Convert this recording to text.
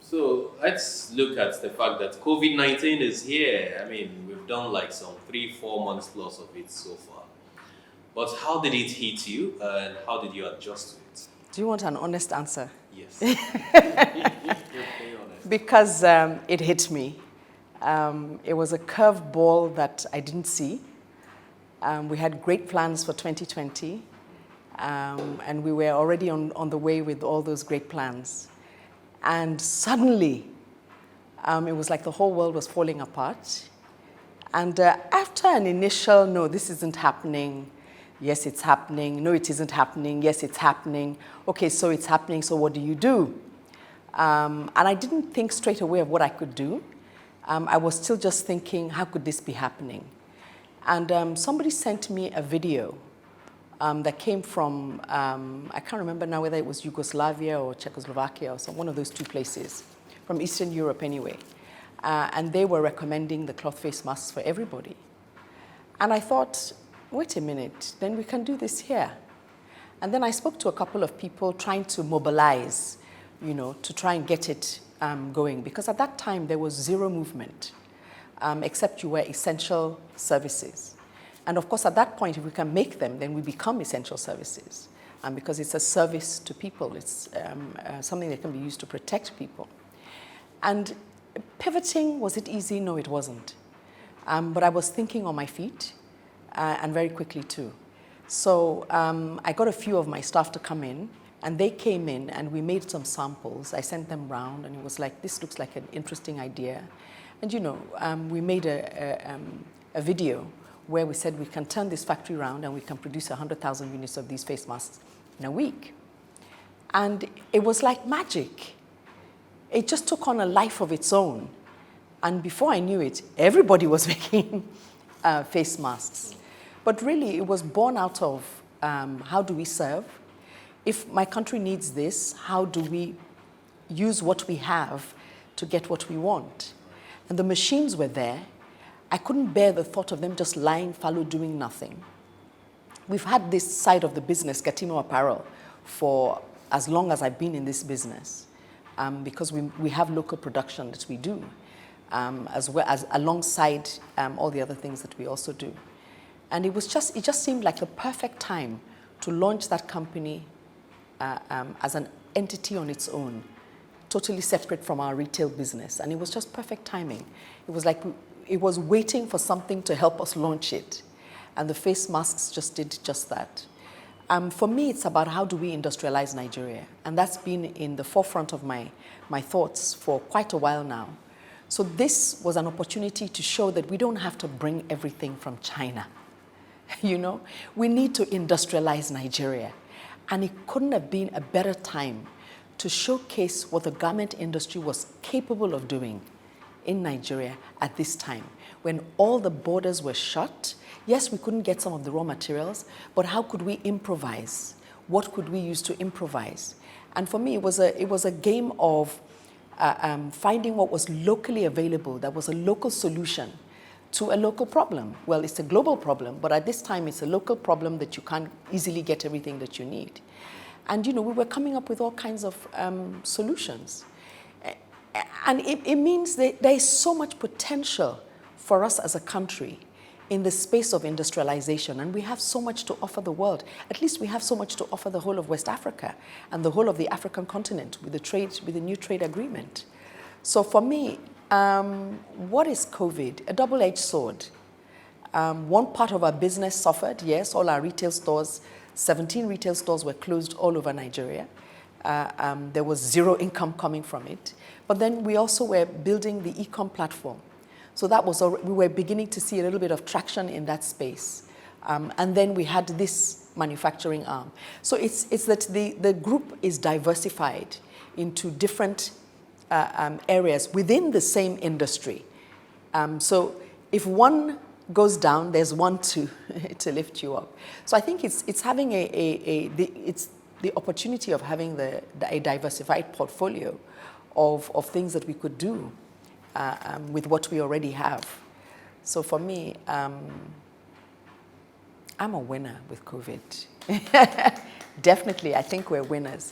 So let's look at the fact that COVID-19 is here. I mean, we've done like some 3-4 months plus of it so far. But how did it hit you and how did you adjust to it? Do you want an honest answer? Yes. Very honest. Because it hit me. It was a curveball that I didn't see. We had great plans for 2020, and we were already on the way with all those great plans. And suddenly, it was like the whole world was falling apart. And after an initial, no, this isn't happening, yes, it's happening, no, it isn't happening, yes, it's happening, okay, so it's happening, so what do you do? And I didn't think straight away of what I could do. I was still just thinking, how could this be happening? And somebody sent me a video that came from, I can't remember now whether it was Yugoslavia or Czechoslovakia or one of those two places, from Eastern Europe anyway. And they were recommending the cloth face masks for everybody. And I thought, wait a minute, then we can do this here. And then I spoke to a couple of people trying to mobilize, to try and get it going. Because at that time, there was zero movement, except you were essential services. And of course, at that point, if we can make them, then we become essential services. Because it's a service to people. It's something that can be used to protect people. And pivoting, was it easy? No, it wasn't. But I was thinking on my feet, and very quickly too. So I got a few of my staff to come in, and they came in, and we made some samples. I sent them round, and it was like, this looks like an interesting idea. And we made a video where we said we can turn this factory around and we can produce 100,000 units of these face masks in a week. And it was like magic. It just took on a life of its own. And before I knew it, everybody was making face masks. But really, it was born out of how do we serve? If my country needs this, how do we use what we have to get what we want? And the machines were there. I couldn't bear the thought of them just lying fallow, doing nothing. We've had this side of the business, Gatimo Apparel, for as long as I've been in this business, because we have local production that we do, as well as alongside all the other things that we also do. And it just seemed like the perfect time to launch that company as an entity on its own, totally separate from our retail business. And it was just perfect timing. It was like it was waiting for something to help us launch it. And the face masks just did just that. For me, it's about how do we industrialize Nigeria? And that's been in the forefront of my thoughts for quite a while now. So this was an opportunity to show that we don't have to bring everything from China. We need to industrialize Nigeria. And it couldn't have been a better time to showcase what the garment industry was capable of doing in Nigeria at this time, when all the borders were shut. Yes, we couldn't get some of the raw materials, but how could we improvise? What could we use to improvise? And for me, it was a game of finding what was locally available, that was a local solution to a local problem. Well, it's a global problem, but at this time, it's a local problem that you can't easily get everything that you need. And, we were coming up with all kinds of solutions. And it means that there is so much potential for us as a country in the space of industrialization, and we have so much to offer the world. At least we have so much to offer the whole of West Africa and the whole of the African continent with the new trade agreement. So for me, what is COVID? A double-edged sword. One part of our business suffered, yes, all our retail stores, 17 retail stores were closed all over Nigeria. There was zero income coming from it. But then we also were building the e-com platform. So that was, we were beginning to see a little bit of traction in that space. And then we had this manufacturing arm. So it's that the group is diversified into different areas within the same industry. So if one goes down, there's one to lift you up. So I think it's having it's the opportunity of having a diversified portfolio of things that we could do with what we already have. So for me, I'm a winner with COVID. Definitely, I think we're winners.